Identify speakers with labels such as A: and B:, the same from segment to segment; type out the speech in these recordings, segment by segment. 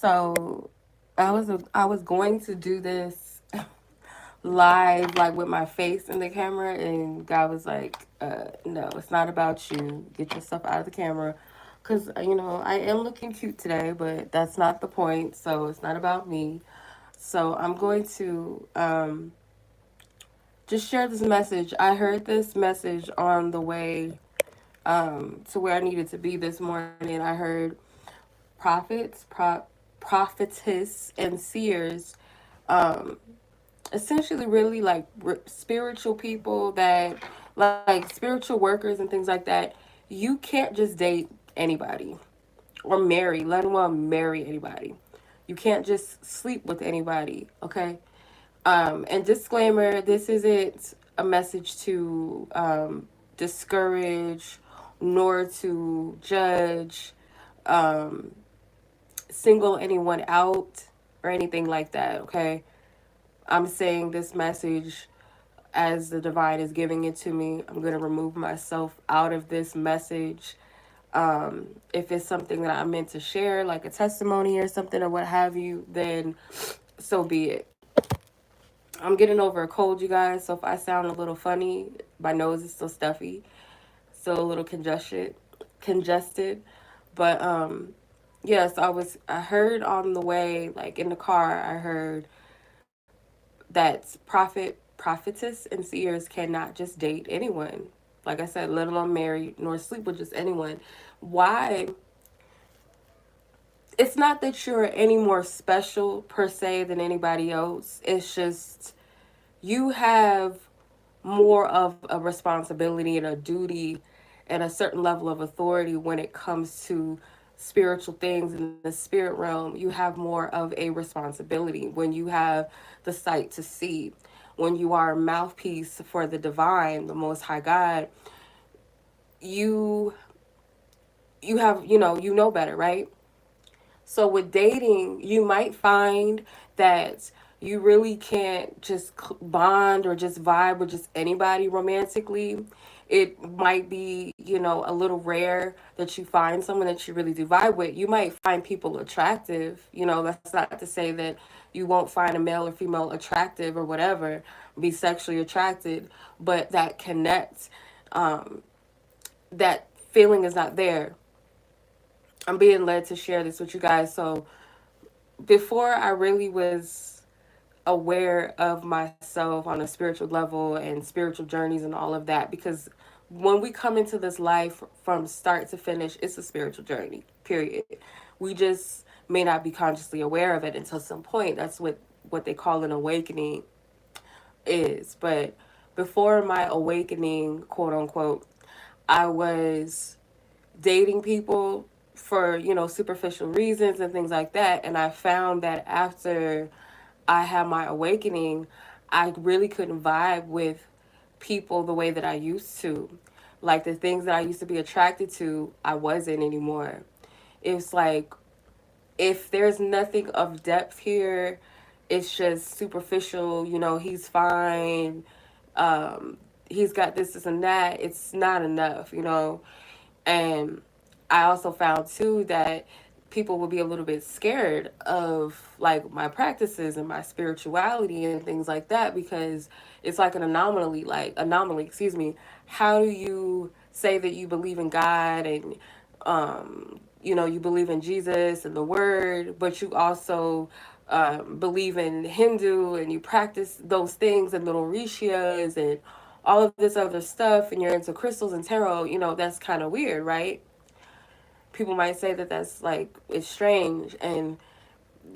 A: So I was going to do this live, like with my face in the camera, and God was like, no, it's not about you. Get yourself out of the camera. Because, I am looking cute today, but that's not the point. So it's not about me. So I'm going to just share this message. I heard this message on the way to where I needed to be this morning. I heard prophets, prophetess, and seers, um, essentially really like spiritual people that like spiritual workers and things like that. You can't just date anybody or marry, let alone marry anybody. You can't just sleep with anybody, okay? And disclaimer, this isn't a message to discourage nor to judge, um, single anyone out or anything like that, okay? I'm saying this message as the divine is giving it to me. I'm going to remove myself out of this message. If it's something that I'm meant to share, like a testimony or something or what have you, then so be it. I'm getting over a cold, you guys, so if I sound a little funny, my nose is still stuffy, still a little congested. But yes, I heard on the way, like in the car, I heard that prophetess, and seers cannot just date anyone. Like I said, let alone marry nor sleep with just anyone. Why? It's not that you're any more special per se than anybody else. It's just you have more of a responsibility and a duty and a certain level of authority when it comes to spiritual things in the spirit realm. You have more of a responsibility when you have the sight to see, when you are a mouthpiece for the divine, the most high God. You you have you know better, right? So with dating, you might find that you really can't just bond or just vibe with just anybody romantically. It might be, a little rare that you find someone that you really do vibe with. You might find people attractive. That's not to say that you won't find a male or female attractive or whatever, be sexually attracted, but that connect, um, that feeling is not there. I'm being led to share this with you guys. So before I really was aware of myself on a spiritual level and spiritual journeys and all of that, because when we come into this life from start to finish, it's a spiritual journey, period. We just may not be consciously aware of it until some point. That's what they call an awakening is. But before my awakening, quote unquote, I was dating people for, superficial reasons and things like that. And I found that after I had my awakening, I really couldn't vibe with people the way that I used to. Like the things that I used to be attracted to, I wasn't anymore. It's like if there's nothing of depth here, it's just superficial, he's fine, um, he's got this and that. It's not enough. And I also found too that people will be a little bit scared of like my practices and my spirituality and things like that because it's like an anomaly, excuse me. How do you say that you believe in God and you believe in Jesus and the word, but you also believe in Hindu and you practice those things and the Orishas and all of this other stuff and you're into crystals and tarot, that's kind of weird, right? People might say that that's like it's strange, and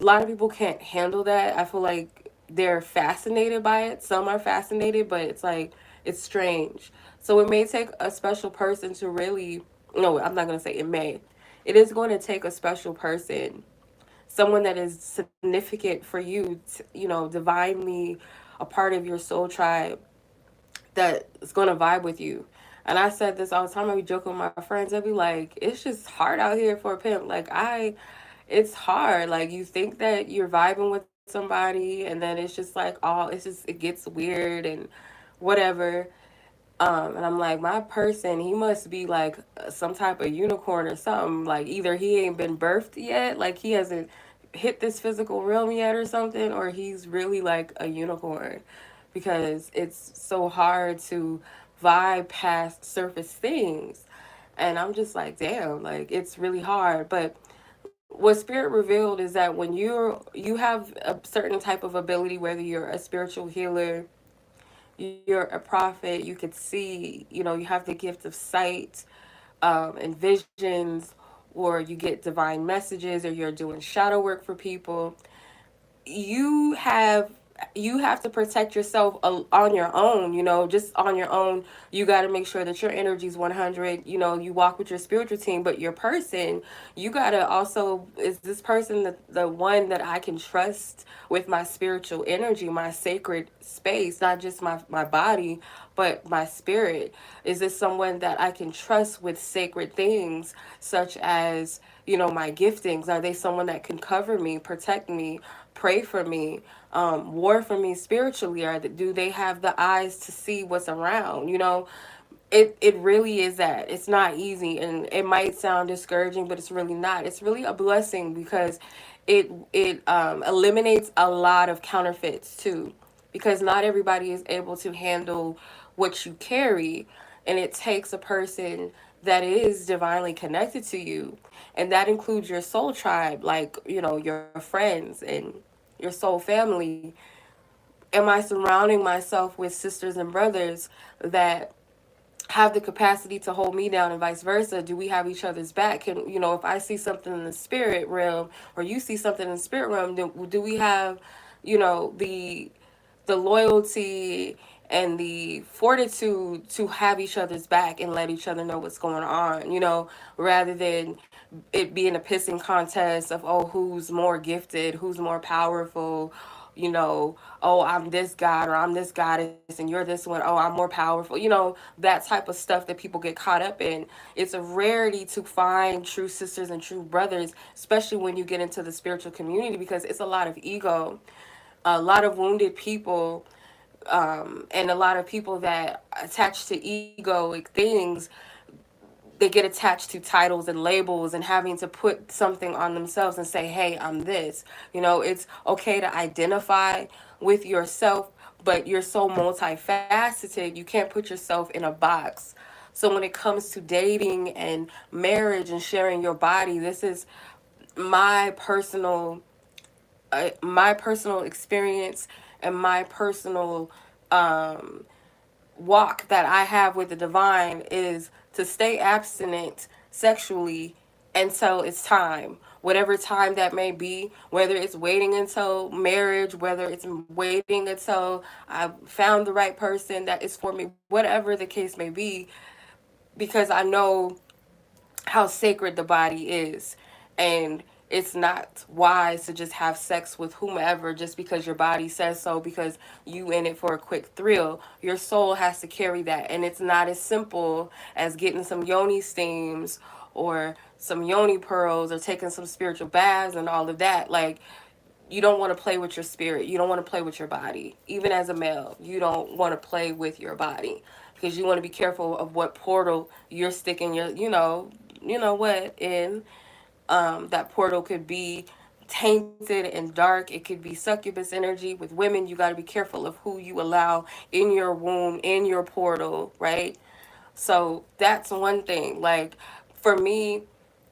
A: a lot of people can't handle that. I feel like they're fascinated by it. Some are fascinated, but it's like it's strange. So it may take a special person to really, no, I'm not going to say it may. It is going to take a special person, someone that is significant for you, divinely a part of your soul tribe that is going to vibe with you. And I said this all the time. I be joking with my friends. I'd be like, it's just hard out here for a pimp. It's hard. Like you think that you're vibing with somebody, and then it's just like it gets weird and whatever. And I'm like, my person, he must be like some type of unicorn or something. Like either he ain't been birthed yet, like he hasn't. hit this physical realm yet or something, or he's really like a unicorn, because it's so hard to vibe past surface things. And I'm just like, damn, like it's really hard. But what spirit revealed is that when you have a certain type of ability, whether you're a spiritual healer, you're a prophet, you could see, you have the gift of sight, and visions, or you get divine messages, or you're doing shadow work for people, you have you have to protect yourself on your own, just on your own. You got to make sure that your energy is 100. You walk with your spiritual team, but your person, you got to also, is this person the one that I can trust with my spiritual energy, my sacred space, not just my body, but my spirit? Is this someone that I can trust with sacred things, such as, my giftings? Are they someone that can cover me, protect me, pray for me, war for me spiritually? Or do they have the eyes to see what's around? It really is that. It's not easy, and it might sound discouraging, but it's really not. It's really a blessing, because it eliminates a lot of counterfeits too, because not everybody is able to handle what you carry, and it takes a person that is divinely connected to you, and that includes your soul tribe, like, your friends and your soul family. Am I surrounding myself with sisters and brothers that have the capacity to hold me down, and vice versa? Do we have each other's back? Can, if I see something in the spirit realm, or you see something in the spirit realm, do we have, the loyalty and the fortitude to have each other's back and let each other know what's going on, rather than it being a pissing contest of, oh, who's more gifted, who's more powerful, oh, I'm this god, or I'm this goddess, and you're this one, oh, I'm more powerful, that type of stuff that people get caught up in. It's a rarity to find true sisters and true brothers, especially when you get into the spiritual community, because it's a lot of ego, a lot of wounded people, and a lot of people that attach to egoic things. They get attached to titles and labels, and having to put something on themselves and say, hey, I'm this. It's okay to identify with yourself, but you're so multifaceted, you can't put yourself in a box. So when it comes to dating and marriage and sharing your body, this is my personal my personal experience, and my personal walk that I have with the divine, is to stay abstinent sexually until it's time. Whatever time that may be, whether it's waiting until marriage, whether it's waiting until I've found the right person that is for me, whatever the case may be, because I know how sacred the body is. And it's not wise to just have sex with whomever just because your body says so, because you in it for a quick thrill. Your soul has to carry that, and it's not as simple as getting some yoni steams or some yoni pearls or taking some spiritual baths and all of that. Like, you don't want to play with your spirit. You don't want to play with your body. Even as a male, you don't want to play with your body, because you want to be careful of what portal you're sticking your, what in. That portal could be tainted and dark. It could be succubus energy. With women, you got to be careful of who you allow in your womb, in your portal, right? So that's one thing. Like, for me,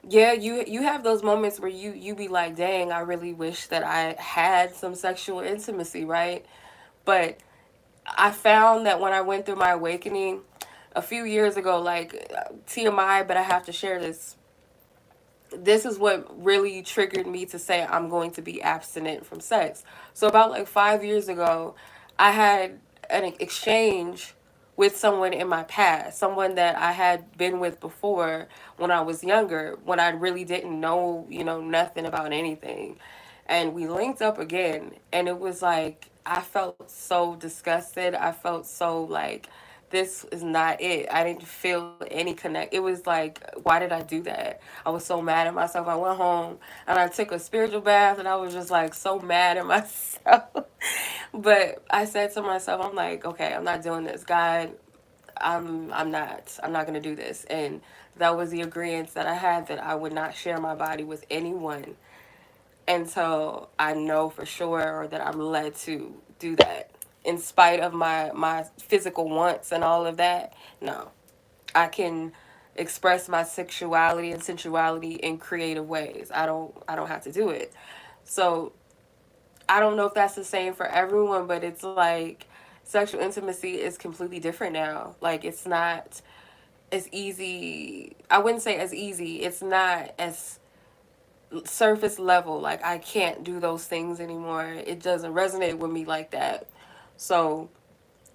A: yeah, you have those moments where you be like, dang, I really wish that I had some sexual intimacy, right? But I found that when I went through my awakening a few years ago, like, TMI, but I have to share this. This is what really triggered me to say I'm going to be abstinent from sex. So about like 5 years ago, I had an exchange with someone in my past, someone that I had been with before when I was younger, when I really didn't know, nothing about anything. And we linked up again, and it was like, I felt so disgusted. I felt so like, this is not it. I didn't feel any connect. It was like, why did I do that? I was so mad at myself. I went home and I took a spiritual bath, and I was just like so mad at myself. But I said to myself, I'm like, okay, I'm not doing this. God, I'm not gonna do this. And that was the agreement that I had, that I would not share my body with anyone. until I know for sure or that I'm led to do that. In spite of my physical wants and all of that, no. I can express my sexuality and sensuality in creative ways. I don't have to do it. So I don't know if that's the same for everyone, but it's like sexual intimacy is completely different now. Like it's not as easy. I wouldn't say as easy. It's not as surface level. Like I can't do those things anymore. It doesn't resonate with me like that. So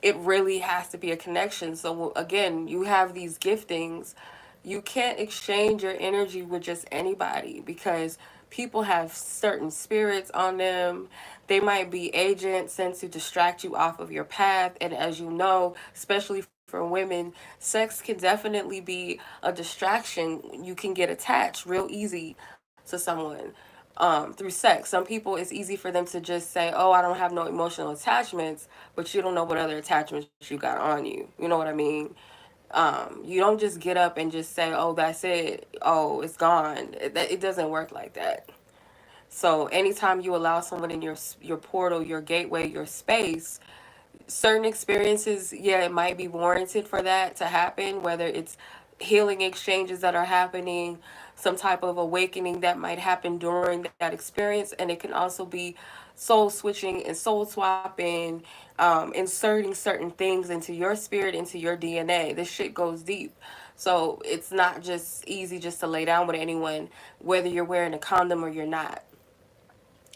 A: it really has to be a connection. So again, you have these giftings. You can't exchange your energy with just anybody because people have certain spirits on them. They might be agents sent to distract you off of your path. And as you know, especially for women, sex can definitely be a distraction. You can get attached real easy to someone through sex. Some people, it's easy for them to just say, "Oh, I don't have no emotional attachments," but you don't know what other attachments you got on you. You know what I mean? You don't just get up and just say, "Oh, that's it. Oh, it's gone." It doesn't work like that. So anytime you allow someone in your portal, your gateway, your space, certain experiences, yeah, it might be warranted for that to happen, whether it's healing exchanges that are happening, some type of awakening that might happen during that experience, and it can also be soul switching and soul swapping, inserting certain things into your spirit, into your DNA. This shit goes deep. So it's not just easy just to lay down with anyone, whether you're wearing a condom or you're not.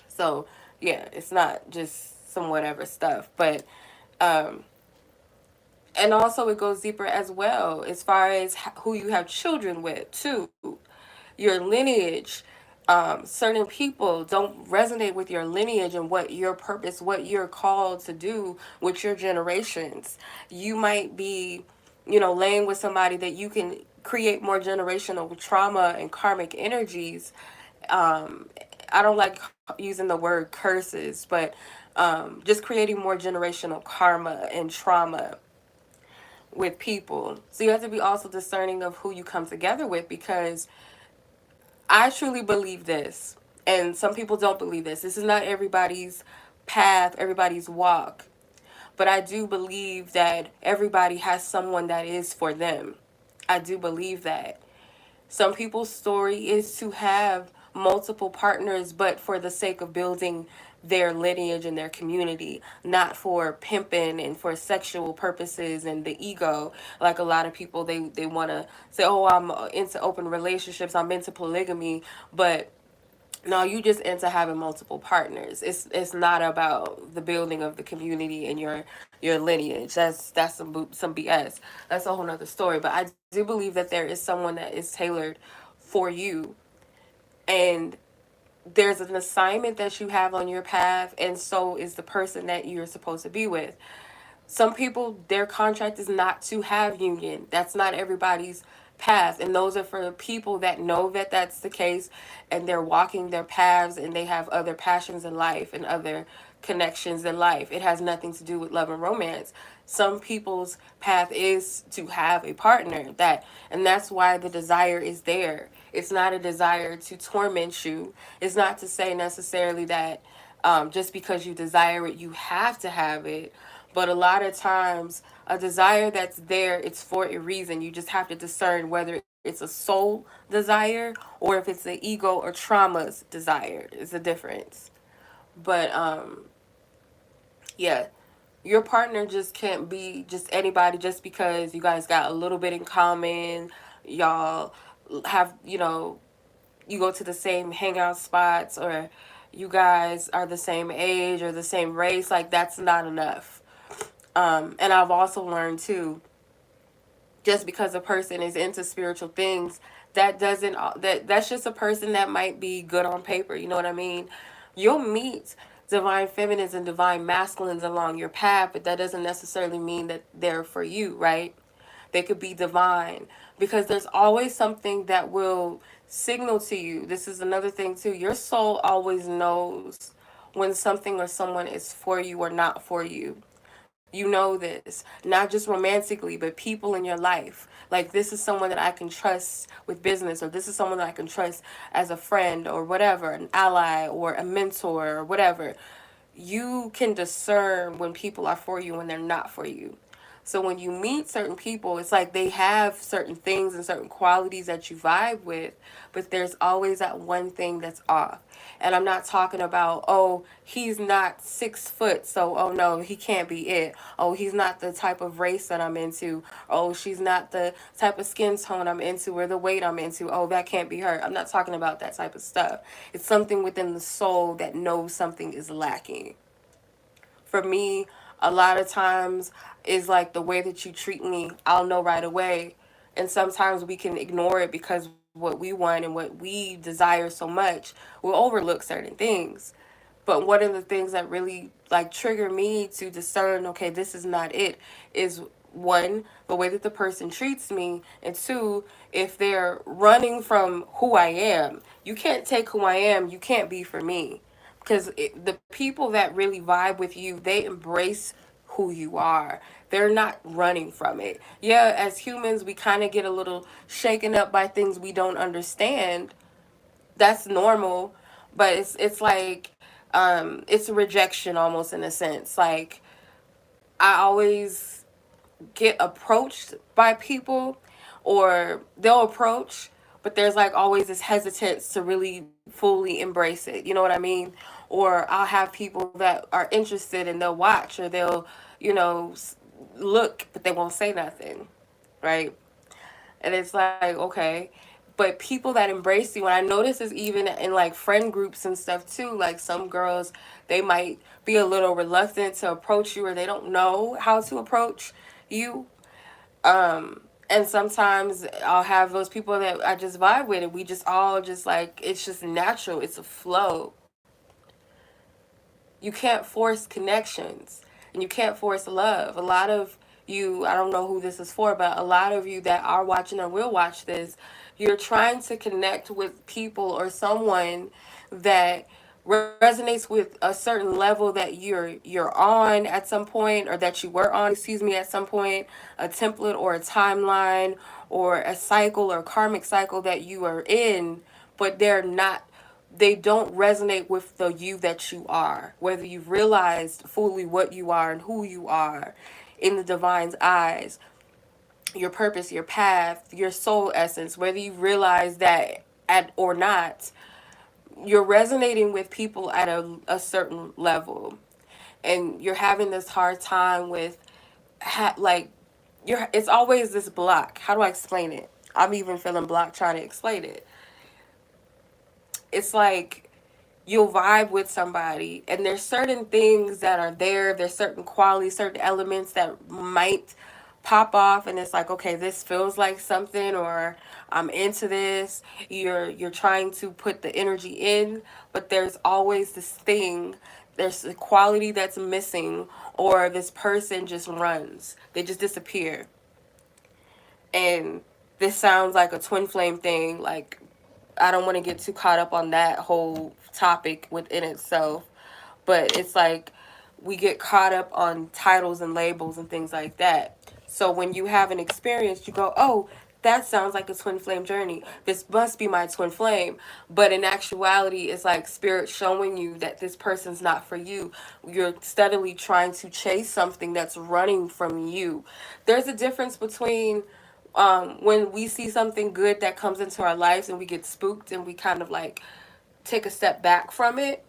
A: So yeah, it's not just some whatever stuff. But um, and also it goes deeper as well as far as who you have children with too, your lineage. Certain people don't resonate with your lineage and what your purpose, what you're called to do with your generations. You might be, laying with somebody that you can create more generational trauma and karmic energies. I don't like using the word curses, but just creating more generational karma and trauma with people. So you have to be also discerning of who you come together with, because I truly believe this, and some people don't believe this. This is not everybody's path, everybody's walk, but I do believe that everybody has someone that is for them. I do believe that. Some people's story is to have multiple partners, but for the sake of building their lineage and their community, not for pimping and for sexual purposes and the ego. Like a lot of people, they want to say, "Oh, I'm into open relationships, I'm into polygamy," but no, you just into having multiple partners. It's not about the building of the community and your lineage. That's some BS. That's a whole nother story. But I do believe that there is someone that is tailored for you, and there's an assignment that you have on your path, and so is the person that you're supposed to be with. Some people, their contract is not to have union. That's not everybody's path. And those are for people that know that that's the case, and they're walking their paths, and they have other passions in life and other connections in life. It has nothing to do with love and romance. Some people's path is to have a partner, and that's why the desire is there. It's not a desire to torment you. It's not to say necessarily that just because you desire it, you have to have it. But a lot of times, a desire that's there, it's for a reason. You just have to discern whether it's a soul desire or if it's the ego or trauma's desire. Is a difference. But yeah, your partner just can't be just anybody just because you guys got a little bit in common. Y'all have, you go to the same hangout spots, or you guys are the same age or the same race. Like, that's not enough. And I've also learned too, just because a person is into spiritual things, that doesn't that's just a person that might be good on paper. You know what I mean? You'll meet divine feminines and divine masculines along your path, but that doesn't necessarily mean that they're for you, right? They could be divine, because there's always something that will signal to you. This is another thing too. Your soul always knows when something or someone is for you or not for you. You know this, not just romantically, but people in your life. Like, this is someone that I can trust with business, or this is someone that I can trust as a friend, or whatever, an ally, or a mentor, or whatever. You can discern when people are for you and when they're not for you. So when you meet certain people, it's like they have certain things and certain qualities that you vibe with, but there's always that one thing that's off. And I'm not talking about, oh, he's not 6 foot, so oh no, he can't be it. Oh, he's not the type of race that I'm into. Oh, she's not the type of skin tone I'm into or the weight I'm into. Oh, that can't be her. I'm not talking about that type of stuff. It's something within the soul that knows something is lacking. For me, a lot of times is like the way that you treat me, I'll know right away. And sometimes we can ignore it because what we want and what we desire so much, we'll overlook certain things. But one of the things that really like trigger me to discern, okay, this is not it, is one, the way that the person treats me, and two, if they're running from who I am. You can't take who I am, you can't be for me. Because the people that really vibe with you, they embrace who you are. They're not running from it. Yeah, as humans, we kind of get a little shaken up by things we don't understand. That's normal, but it's like it's a rejection almost in a sense. Like, I always get approached by people, or they'll approach, but there's like always this hesitance to really fully embrace it. You know what I mean? Or I'll have people that are interested and they'll watch, or they'll, you know, look, but they won't say nothing, right? And it's like, okay. But people that embrace you, and I notice this even in like friend groups and stuff too, like some girls, they might be a little reluctant to approach you, or they don't know how to approach you. And sometimes I'll have those people that I just vibe with, and we just all just like, it's just natural, it's a flow. You can't force connections, and you can't force love. A lot of you, I don't know who this is for, but a lot of you that are watching or will watch this, you're trying to connect with people or someone that resonates with a certain level that you're on at some point, or that you were on, excuse me, at some point, a template or a timeline or a cycle or karmic cycle that you are in, but they don't resonate with the you that you are, whether you've realized fully what you are and who you are in the divine's eyes, your purpose, your path, your soul essence, whether you realize that at or not, you're resonating with people at a certain level, and you're having this hard time with like it's always this block. How do I explain it? I'm even feeling blocked trying to explain it. It's like you'll vibe with somebody, and there's certain things that are there's certain qualities, certain elements that might pop off, and it's like, okay, this feels like something, or I'm into this. You're trying to put the energy in, but there's always this thing, there's a quality that's missing, or this person just runs, they just disappear. And this sounds like a twin flame thing. Like, I don't want to get too caught up on that whole topic within itself, but it's like we get caught up on titles and labels and things like that. So when you have an experience, you go, oh, that sounds like a twin flame journey. This must be my twin flame. But in actuality, it's like spirit showing you that this person's not for you. You're steadily trying to chase something that's running from you. There's a difference between when we see something good that comes into our lives and we get spooked and we kind of like take a step back from it,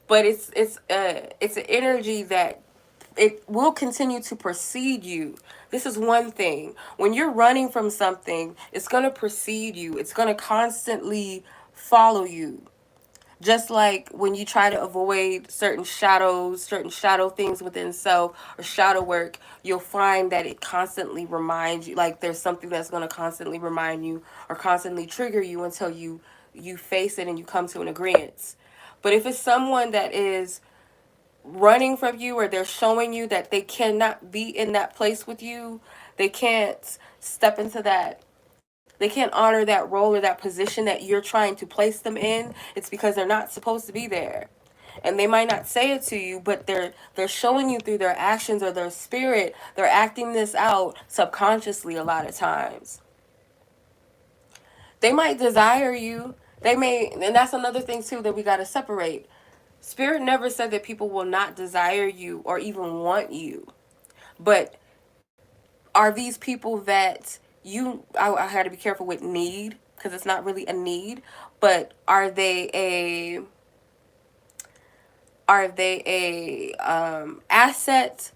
A: but it's an energy that it will continue to precede you. This is one thing. When you're running from something, it's going to precede you. It's going to constantly follow you. Just like when you try to avoid certain shadows, certain shadow things within self or shadow work, you'll find that it constantly reminds you, like there's something that's going to constantly remind you or constantly trigger you until you face it and you come to an agreement. But if it's someone that is running from you, or they're showing you that they cannot be in that place with you, they can't step into that, they can't honor that role or that position that you're trying to place them in, it's because they're not supposed to be there. And they might not say it to you, but they're showing you through their actions or their spirit. They're acting this out subconsciously a lot of times. They might desire you. They may, and that's another thing too that we got to separate. Spirit never said that people will not desire you or even want you. But are these people that I had to be careful with need, because it's not really a need, but are they a asset,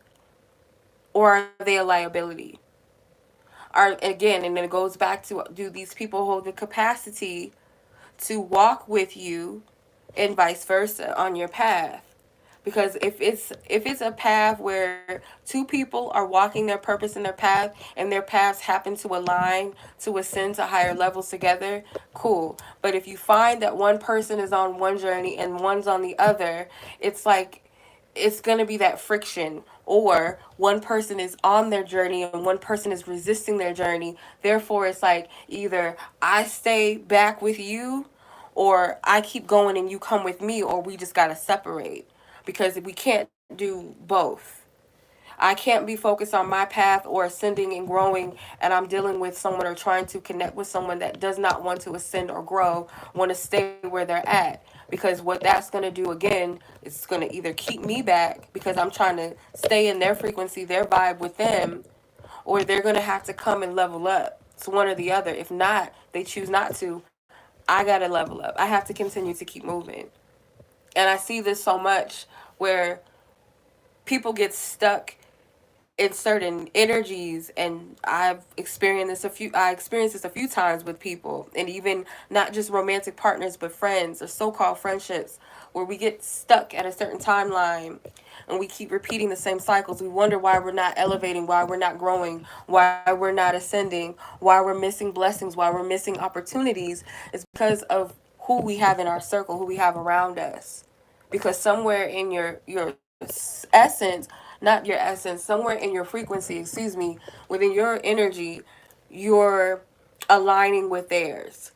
A: or are they a liability? Are, again, and then it goes back to, do these people hold the capacity to walk with you and vice versa on your path? Because if it's a path where two people are walking their purpose in their path, and their paths happen to align to ascend to higher levels together, cool. But if you find that one person is on one journey and one's on the other, it's like it's going to be that friction, or one person is on their journey and one person is resisting their journey. Therefore, it's like either I stay back with you, or I keep going and you come with me, or we just got to separate, because we can't do both. I can't be focused on my path or ascending and growing, and I'm dealing with someone or trying to connect with someone that does not want to ascend or grow, want to stay where they're at. Because what that's going to do, again, it's going to either keep me back because I'm trying to stay in their frequency, their vibe with them, or they're going to have to come and level up. It's one or the other. If not, they choose not to. I got to level up. I have to continue to keep moving. And I see this so much where people get stuck in certain energies, and I experienced this a few times with people, and even not just romantic partners but friends or so-called friendships, where we get stuck at a certain timeline and we keep repeating the same cycles. We wonder why we're not elevating, why we're not growing, why we're not ascending, why we're missing blessings, why we're missing opportunities. It's because of who we have in our circle, who we have around us. Because somewhere in your essence, not your essence, somewhere in your frequency, excuse me, within your energy, you're aligning with theirs.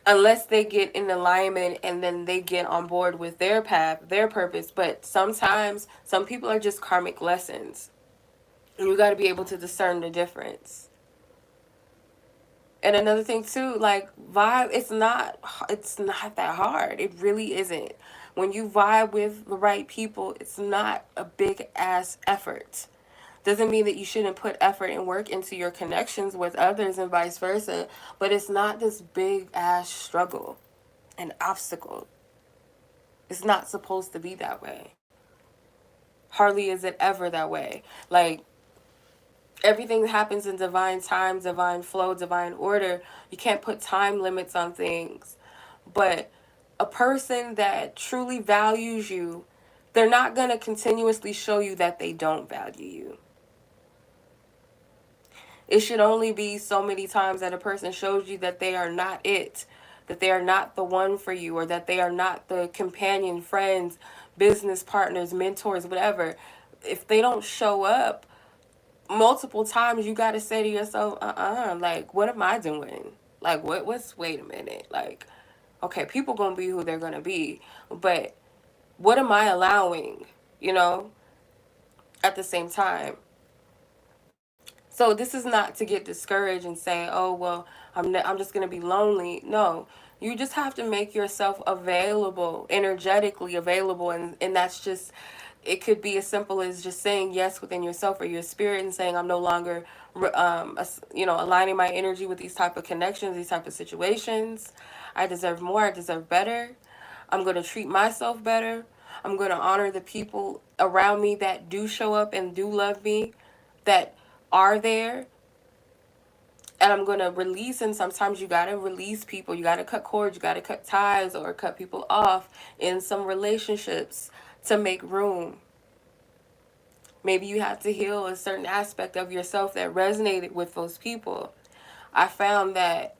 A: Unless they get in alignment and then they get on board with their path, their purpose. But sometimes some people are just karmic lessons. And you got to be able to discern the difference. And another thing too, like vibe, it's not that hard. It really isn't. When you vibe with the right people, it's not a big ass effort. Doesn't mean that you shouldn't put effort and work into your connections with others and vice versa, but it's not this big ass struggle and obstacle. It's not supposed to be that way. Hardly is it ever that way. Like, everything happens in divine time, divine flow, divine order. You can't put time limits on things. But a person that truly values you, they're not going to continuously show you that they don't value you. It should only be so many times that a person shows you that they are not it, that they are not the one for you, or that they are not the companion, friends, business partners, mentors, whatever. If they don't show up multiple times, you got to say to yourself, like, what am I doing? Like, wait a minute. Like, okay, people going to be who they're going to be, but what am I allowing, you know, at the same time? So this is not to get discouraged and say, oh, well, I'm just going to be lonely. No, you just have to make yourself available, energetically available. And that's just, it could be as simple as just saying yes within yourself or your spirit, and saying, I'm no longer, aligning my energy with these type of connections, these type of situations. I deserve more. I deserve better. I'm going to treat myself better. I'm going to honor the people around me that do show up and do love me, that are there. And I'm going to release, and sometimes you got to release people. You got to cut cords, you got to cut ties, or cut people off in some relationships to make room. Maybe you have to heal a certain aspect of yourself that resonated with those people. I found that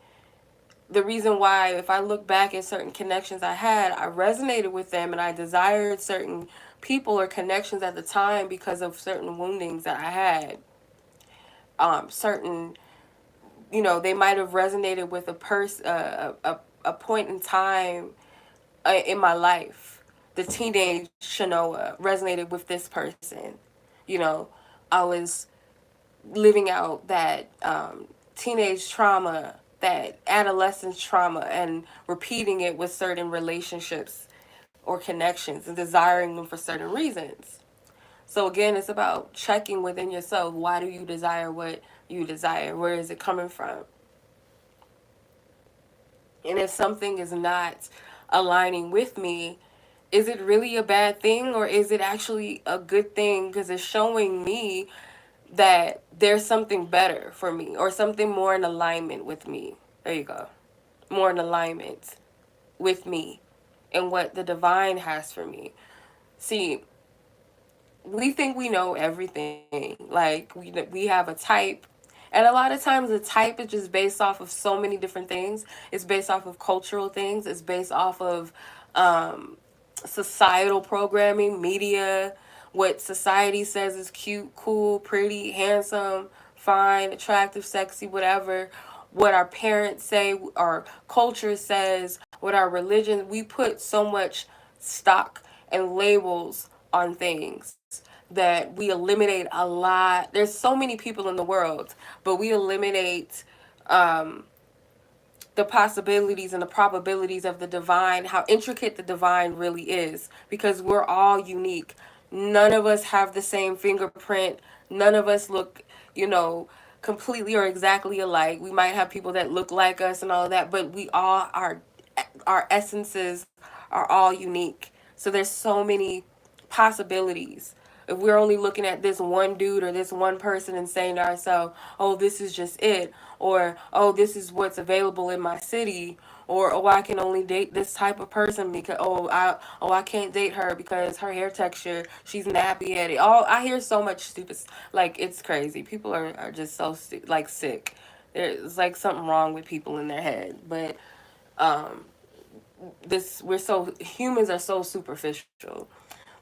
A: the reason why, if I look back at certain connections I had, I resonated with them and I desired certain people or connections at the time because of certain woundings that I had. Certain, they might have resonated with a point in time in my life. the teenage Chenoa resonated with this person. You know, I was living out that teenage trauma, that adolescence trauma, and repeating it with certain relationships or connections and desiring them for certain reasons. So again, it's about checking within yourself. Why do you desire what you desire? Where is it coming from? And if something is not aligning with me, is it really a bad thing or is it actually a good thing because it's showing me that there's something better for me or something more in alignment with me? There you go. More in alignment with me and what the divine has for me. See, we think we know everything. Like we have a type, and a lot of times the type is just based off of so many different things. It's based off of cultural things. It's based off of um, societal programming, media, what society says is cute, cool, pretty, handsome, fine, attractive, sexy, whatever. What our parents say, our culture says, what our religion. We put so much stock and labels on things that we eliminate a lot. There's so many people in the world, but we eliminate um, the possibilities and the probabilities of the divine, how intricate the divine really is, because we're all unique. None of us have the same fingerprint. None of us look, you know, completely or exactly alike. We might have people that look like us and all of that, but we all are, our essences are all unique. So there's so many possibilities. If we're only looking at this one dude or this one person and saying to ourselves, oh, this is just it, or oh, this is what's available in my city, or oh, I can only date this type of person because I can't date her because her hair texture, she's nappy at it. All I hear so much stupid, like it's crazy. People are just so like sick. There's like something wrong with people in their head. But um this we're so humans are so superficial.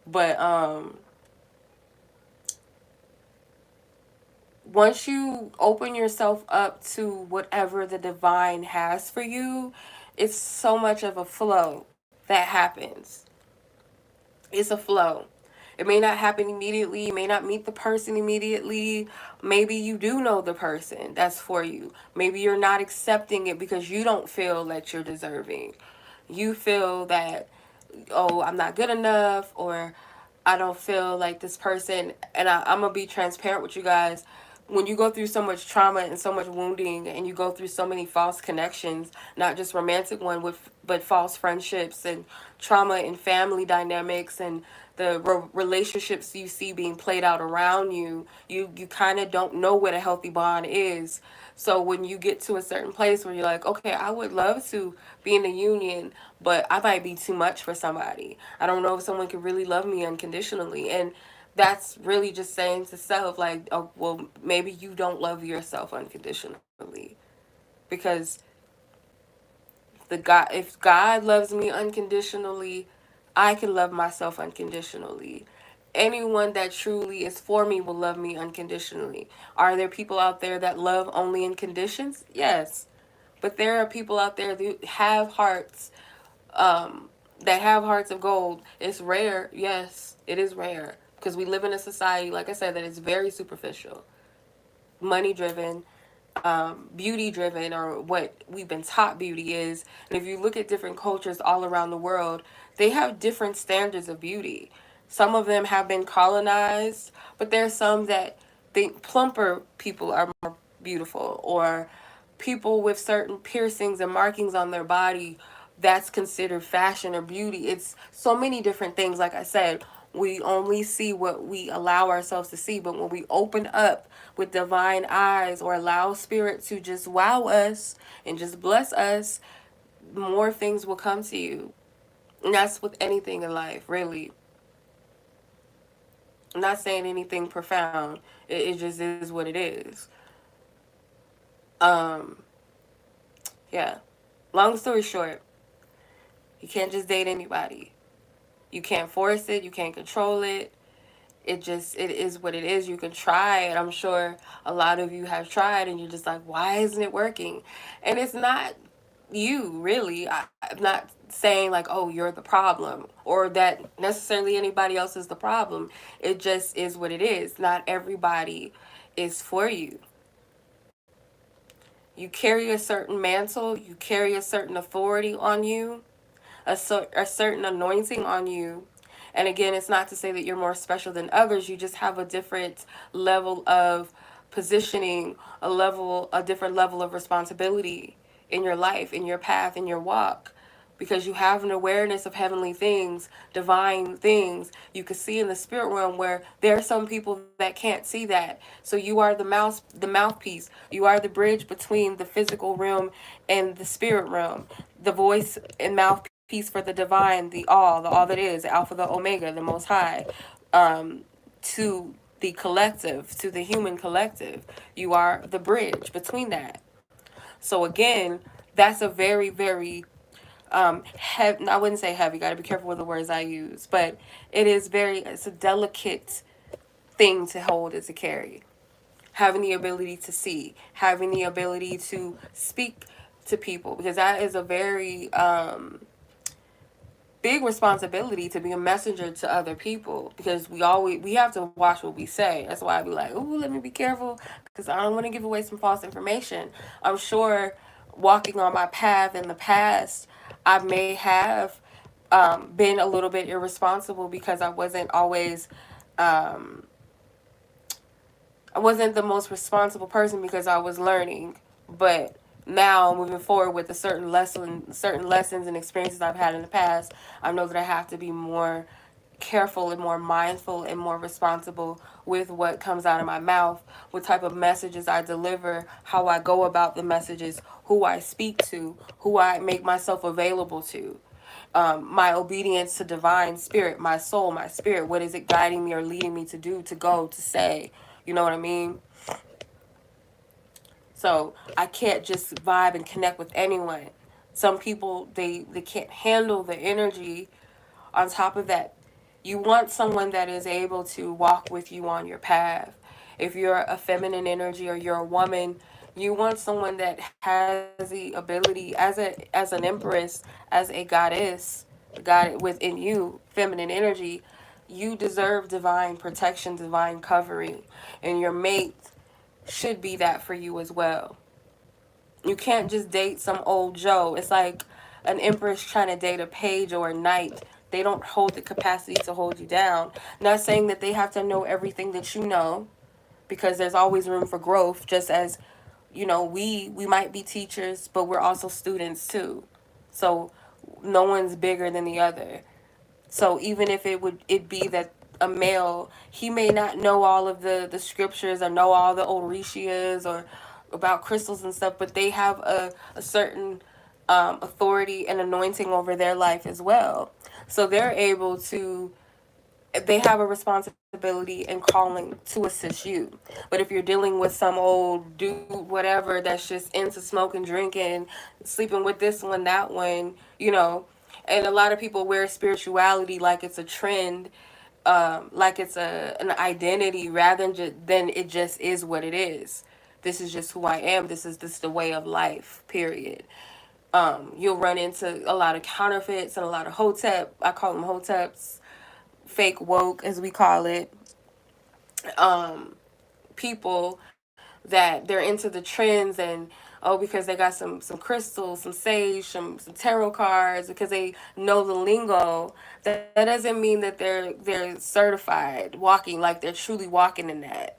A: But once you open yourself up to whatever the divine has for you, it's so much of a flow that happens. It's a flow. It may not happen immediately. You may not meet the person immediately. Maybe you do know the person that's for you. Maybe you're not accepting it because you don't feel that you're deserving. You feel that, oh, I'm not good enough, or I don't feel like this person. And I'm going to be transparent with you guys. When you go through so much trauma and so much wounding and you go through so many false connections, not just romantic one with but false friendships and trauma and family dynamics and the relationships you see being played out around you, you kind of don't know what a healthy bond is. So when you get to a certain place where you're like, okay, I would love to be in a union, but I might be too much for somebody. I don't know if someone can really love me unconditionally. And that's really just saying to self, like, oh, well, maybe you don't love yourself unconditionally. Because if God loves me unconditionally, I can love myself unconditionally. Anyone that truly is for me will love me unconditionally. Are there people out there that love only in conditions? Yes. But there are people out there um, that have hearts of gold. It's rare. Yes, it is rare. Because we live in a society, like I said, that is very superficial, money driven, beauty driven, or what we've been taught beauty is. And if you look at different cultures all around the world, they have different standards of beauty. Some of them have been colonized, but there's some that think plumper people are more beautiful, or people with certain piercings and markings on their body, that's considered fashion or beauty. It's so many different things. Like I said, we only see what we allow ourselves to see, but when we open up with divine eyes or allow spirit to just wow us and just bless us, more things will come to you. And that's with anything in life, really. I'm not saying anything profound. It just is what it is. Um, yeah. Long story short, you can't just date anybody. You can't force it. You can't control it. It is what it is. You can try it. I'm sure a lot of you have tried and you're just like, why isn't it working? And it's not you, really. I'm not saying like, oh, you're the problem, or that necessarily anybody else is the problem. It just is what it is. Not everybody is for you. You carry a certain mantle, you carry a certain authority on you, a certain anointing on you. And again, it's not to say that you're more special than others. You just have a different level of positioning, a different level of responsibility in your life, in your path, in your walk. Because you have an awareness of heavenly things, divine things. You can see in the spirit realm where there are some people that can't see that. So you are the mouthpiece. You are the bridge between the physical realm and the spirit realm. The voice and mouthpiece for the divine, the all that is, the Alpha, the Omega, the Most High, to the collective, to the human collective. You are the bridge between that. So again, that's a very, very I wouldn't say heavy. Got to be careful with the words I use, but it's a delicate thing to hold and to carry. Having the ability to see, having the ability to speak to people, because that is a very big responsibility to be a messenger to other people, because we have to watch what we say. That's why I be like, ooh, let me be careful, because I don't want to give away some false information. I'm sure walking on my path in the past, I may have been a little bit irresponsible because um, I wasn't the most responsible person because I was learning. But now moving forward with the certain lessons and experiences I've had in the past, I know that I have to be more careful and more mindful and more responsible with what comes out of my mouth, what type of messages I deliver, how I go about the messages, who I speak to, who I make myself available to. My obedience to divine spirit, my soul, my spirit, what is it guiding me or leading me to do, to go, to say? You know what I mean? So I can't just vibe and connect with anyone. Some people, they can't handle the energy. On top of that, you want someone that is able to walk with you on your path. If you're a feminine energy or you're a woman, you want someone that has the ability as an empress, as a goddess, God within you, feminine energy, you deserve divine protection, divine covering, and your mate should be that for you as well. You can't just date some old Joe. It's like an empress trying to date a page or a knight. They don't hold the capacity to hold you down. Not saying that they have to know everything that you know, because there's always room for growth, just as we might be teachers, but we're also students too. So no one's bigger than the other. So even if it be that a male, he may not know all of the scriptures or know all the orishas or about crystals and stuff, but they have a certain authority and anointing over their life as well. So they have a responsibility and calling to assist you. But if you're dealing with some old dude, whatever, that's just into smoking, drinking, sleeping with this one, that one, and a lot of people wear spirituality like it's a trend, like it's an identity, rather than it just is what it is. This is just who I am. This is the way of life. Period. You'll run into a lot of counterfeits and a lot of hotep. I call them hoteps, fake woke as we call it. People that they're into the trends, and because they got some crystals, some sage, some tarot cards, because they know the lingo, that doesn't mean that they're certified walking, like they're truly walking in that.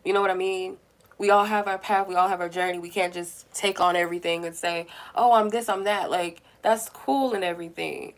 A: You know what I mean? We all have our path, we all have our journey. We can't just take on everything and say, oh, I'm this, I'm that. Like, that's cool and everything.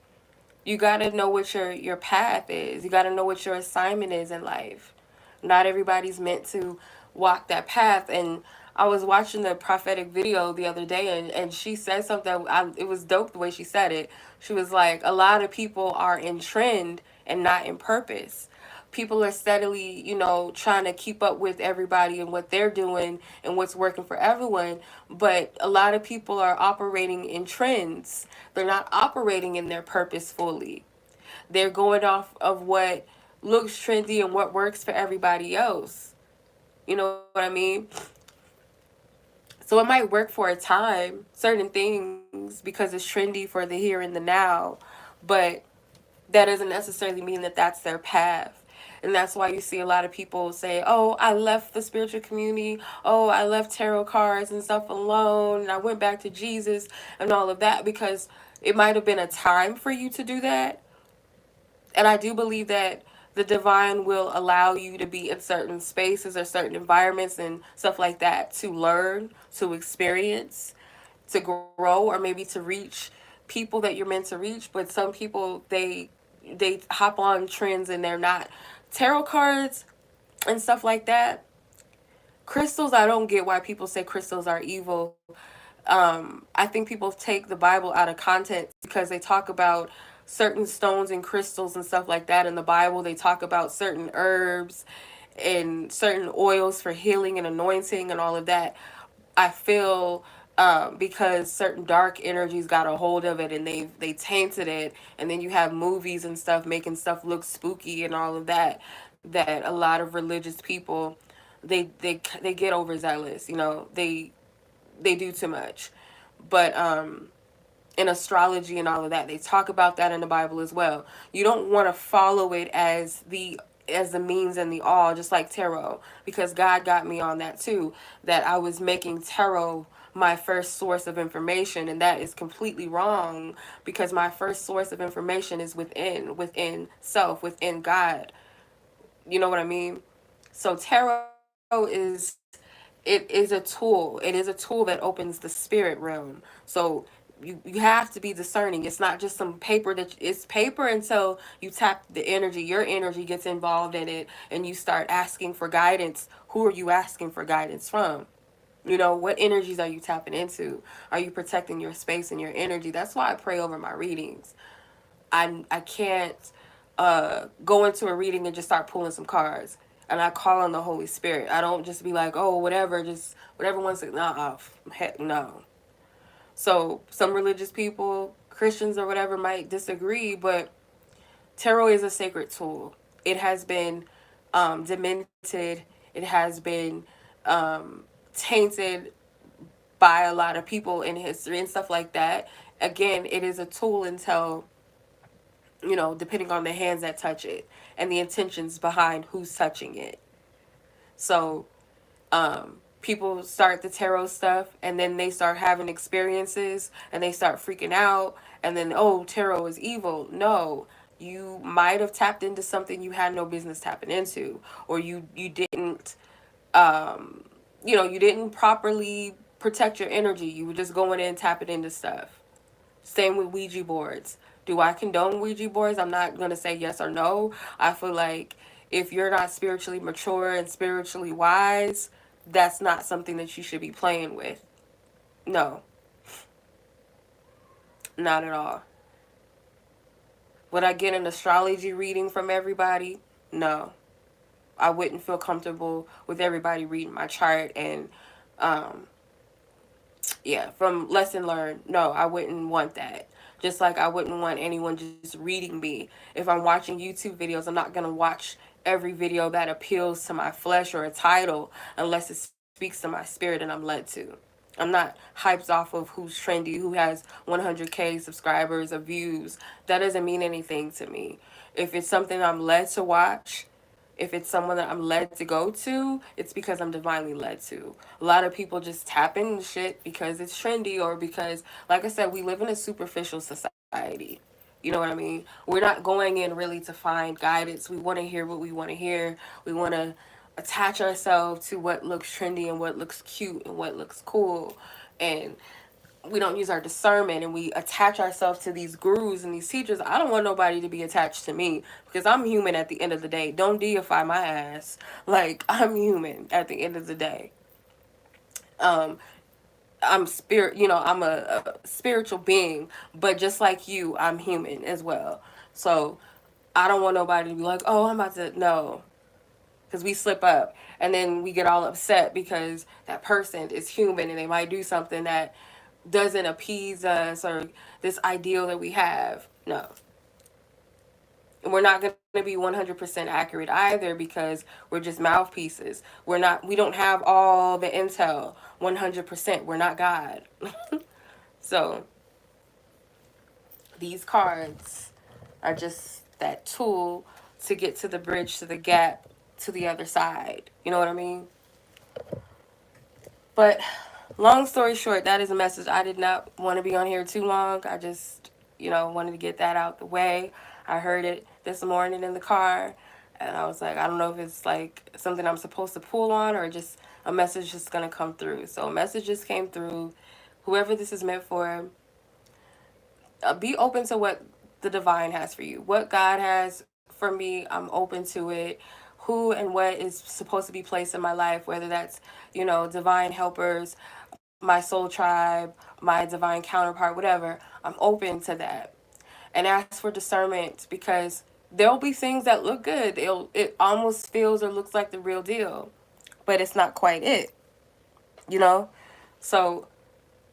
A: You got to know what your path is. You got to know what your assignment is in life. Not everybody's meant to walk that path. And I was watching the prophetic video the other day, and she said something. It was dope the way she said it. She was like, a lot of people are in trend and not in purpose. People are steadily, trying to keep up with everybody and what they're doing and what's working for everyone. But a lot of people are operating in trends. They're not operating in their purpose fully. They're going off of what looks trendy and what works for everybody else. You know what I mean? So it might work for a time, certain things, because it's trendy for the here and the now, but that doesn't necessarily mean that that's their path. And that's why you see a lot of people say, oh, I left the spiritual community. Oh, I left tarot cards and stuff alone. And I went back to Jesus and all of that, because it might have been a time for you to do that. And I do believe that the divine will allow you to be in certain spaces or certain environments and stuff like that to learn, to experience, to grow, or maybe to reach people that you're meant to reach. But some people, they hop on trends and they're not. Tarot cards and stuff like that. Crystals, I don't get why people say crystals are evil. I think people take the Bible out of context because they talk about certain stones and crystals and stuff like that in the Bible. They talk about certain herbs and certain oils for healing and anointing and all of that. I feel because certain dark energies got a hold of it and they tainted it, and then you have movies and stuff making stuff look spooky and all of that. That a lot of religious people, they get overzealous. You know, they do too much. But in astrology and all of that, they talk about that in the Bible as well. You don't want to follow it as the means and the all, just like tarot, because God got me on that too. That I was making tarot my first source of information, and that is completely wrong, because my first source of information is within self, within God. You know what I mean? So tarot is a tool. It is a tool that opens the spirit realm. So you have to be discerning. It's not just some paper it's paper until you tap the energy. Your energy gets involved in it and you start asking for guidance. Who are you asking for guidance from? You know, what energies are you tapping into? Are you protecting your space and your energy? That's why I pray over my readings. I can't go into a reading and just start pulling some cards. And I call on the Holy Spirit. I don't just be like, oh, whatever, just whatever wants to. Nah, heck no. So some religious people, Christians or whatever, might disagree, but tarot is a sacred tool. It has been demented. It has been tainted by a lot of people in history and stuff like that. Again, it is a tool until, you know, depending on the hands that touch it and the intentions behind who's touching it. So people start the tarot stuff and then they start having experiences and they start freaking out, and then, oh, tarot is evil. No, you might have tapped into something you had no business tapping into, or you didn't you didn't properly protect your energy. You were just going in tapping into stuff. Same with Ouija boards. Do I condone Ouija boards? I'm not going to say yes or no. I feel like if you're not spiritually mature and spiritually wise, that's not something that you should be playing with. No, not at all. Would I get an astrology reading from everybody? No. I wouldn't feel comfortable with everybody reading my chart and um, yeah, from lesson learned, no, I wouldn't want that. Just like I wouldn't want anyone just reading me. If I'm watching YouTube videos, I'm not going to watch every video that appeals to my flesh or a title unless it speaks to my spirit and I'm led to. I'm not hyped off of who's trendy, who has 100K subscribers or views. That doesn't mean anything to me. If it's something I'm led to watch, if it's someone that I'm led to go to, it's because I'm divinely led to. A lot of people just tap into shit because it's trendy, or because, like I said, we live in a superficial society. You know what I mean? We're not going in really to find guidance. We want to hear what we want to hear. We want to attach ourselves to what looks trendy and what looks cute and what looks cool. And we don't use our discernment and we attach ourselves to these gurus and these teachers. I don't want nobody to be attached to me because I'm human at the end of the day. Don't deify my ass. Like, I'm human at the end of the day. Um, I'm spirit, I'm a spiritual being, but just like you, I'm human as well. So I don't want nobody to be like, oh, I'm about to, no, because we slip up and then we get all upset because that person is human and they might do something that doesn't appease us or this ideal that we have. No. we're not going to be 100% accurate either because we're just mouthpieces. We don't have all the intel 100%. We're not God. So these cards are just that tool to get to the bridge, to the gap, to the other side. You know what I mean? But long story short, that is a message. I did not want to be on here too long. I just, wanted to get that out the way. I heard it this morning in the car, and I was like, I don't know if it's like something I'm supposed to pull on or just a message just going to come through. So a message just came through. Whoever this is meant for, be open to what the divine has for you. What God has for me, I'm open to it. Who and what is supposed to be placed in my life, whether that's, divine helpers, my soul tribe, my divine counterpart, whatever, I'm open to that. And ask for discernment because there'll be things that look good. It almost feels or looks like the real deal, but it's not quite it, you know? So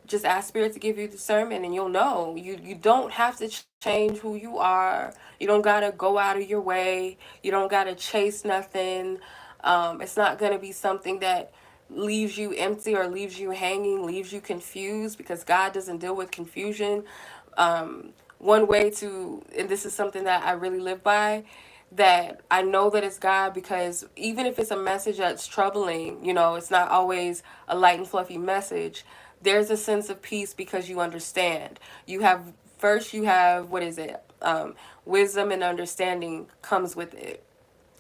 A: just ask spirit to give you discernment and you'll know. You don't have to change who you are. You don't got to go out of your way. You don't got to chase nothing. It's not going to be something that leaves you empty or leaves you hanging, leaves you confused, because God doesn't deal with confusion. One way to, and this is something that I really live by, that I know that it's God, because even if it's a message that's troubling, it's not always a light and fluffy message. There's a sense of peace because you understand. You have, what is it? Wisdom and understanding comes with it.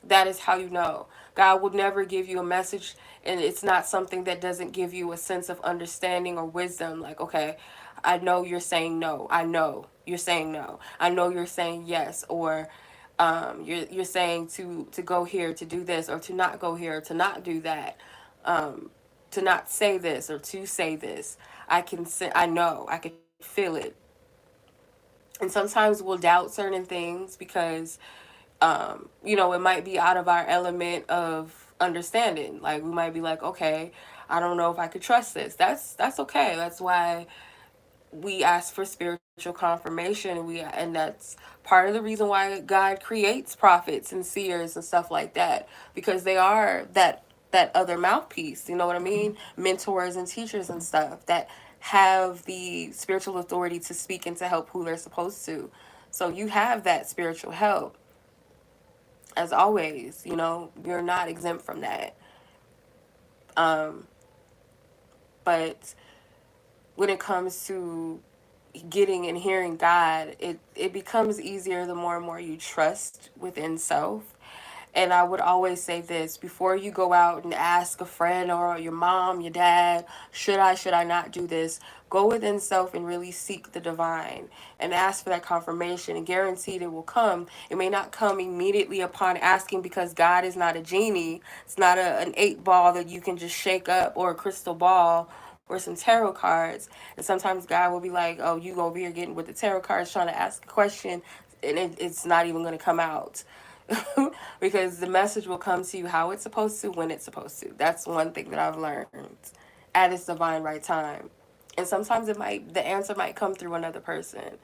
A: That is how you know. God will never give you a message and it's not something that doesn't give you a sense of understanding or wisdom. Like, okay, I know you're saying no. I know you're saying no. I know you're saying yes. Or you're saying to go here, to do this, or to not go here, or to not do that, to not say this or to say this. I know, I can feel it. And sometimes we'll doubt certain things because it might be out of our element of understanding. Like we might be like, okay, I don't know if I could trust this. That's okay. That's why we ask for spiritual confirmation, and that's part of the reason why God creates prophets and seers and stuff like that, because they are that other mouthpiece, you know what I mean? Mentors and teachers and stuff that have the spiritual authority to speak and to help who they're supposed to. So you have that spiritual help. As always, you're not exempt from that. Um, but when it comes to getting and hearing God, it becomes easier the more and more you trust within self. And I would always say this before you go out and ask a friend or your mom, your dad, should I not do this? Go within self and really seek the divine and ask for that confirmation, and guaranteed it will come. It may not come immediately upon asking because God is not a genie. It's not an 8 ball that you can just shake up, or a crystal ball or some tarot cards. And sometimes God will be like, oh, you over here getting with the tarot cards trying to ask a question, and it's not even going to come out. Because the message will come to you how it's supposed to, when it's supposed to. That's one thing that I've learned, at its divine right time. And sometimes the answer might come through another person.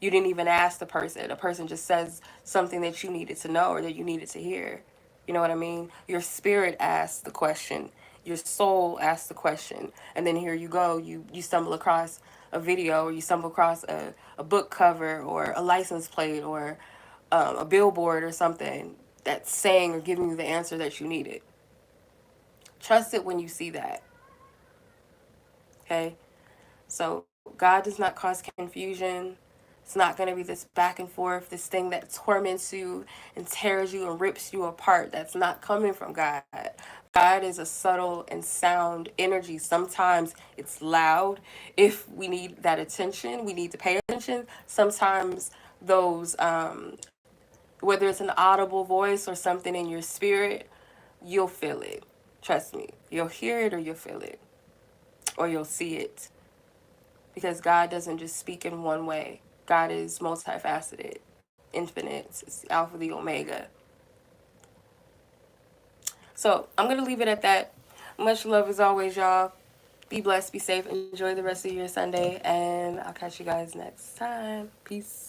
A: You didn't even ask the person. A person just says something that you needed to know or that you needed to hear. You know what I mean? Your spirit asks the question. Your soul asks the question. And then here you go. You stumble across a video, or you stumble across a book cover or a license plate or a billboard or something that's saying or giving you the answer that you needed. Trust it when you see that. Okay? So God does not cause confusion. It's not going to be this back and forth, this thing that torments you and tears you and rips you apart. That's not coming from God. God is a subtle and sound energy. Sometimes it's loud. If we need that attention, we need to pay attention. Sometimes those, whether it's an audible voice or something in your spirit, you'll feel it. Trust me. You'll hear it or you'll feel it or you'll see it. Because God doesn't just speak in one way. God is multifaceted, infinite. It's the Alpha, the Omega. So I'm going to leave it at that. Much love as always, y'all. Be blessed, be safe, enjoy the rest of your Sunday, and I'll catch you guys next time. Peace.